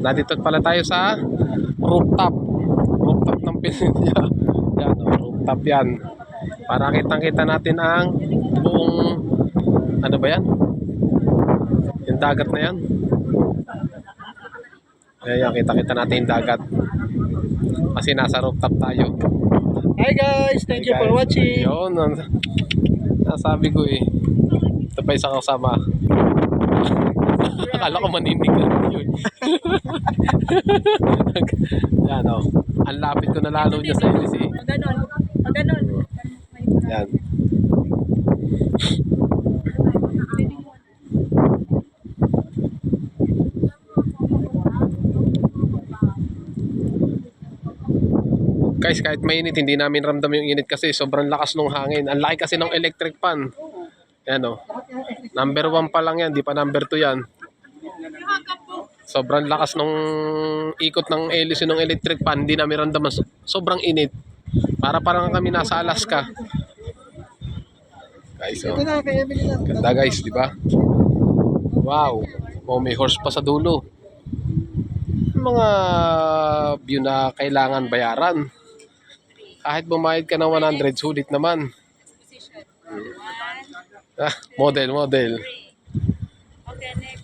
Nandito pala tayo sa rooftop. Rooftop ng Pilipino. Yan, rooftop yan. Para kitang-kita natin ang buong, ano ba yan? Yung dagat na yan. Ayan, kita-kita natin yung dagat. Kasi nasa rooftop tayo. Hi guys, thank you for watching. Yun, nasabi ko eh. Ito pa isang kasama. Akala ko maninig ka yun. Yan o. Ang lapit ko na lalo niya sa ilis eh. Ganon. Ganon. Yan. Guys, kahit mainit, hindi namin ramdam yung init kasi sobrang lakas ng hangin. Ang laki kasi ng electric fan. Yan o. Number 1 pa lang yan, di pa number 2 yan. Sobrang lakas ng ikot ng hélice ng electric fan, hindi namin ramdam. Sobrang init. Parang kami nasa Alaska. Guys, oh. Ganda guys, di ba? Wow. Oh, may horse pa sa dulo. Mga view na kailangan bayaran. Kahit bumayad ka ng 100, sulit naman. Position. Model. Okay, next.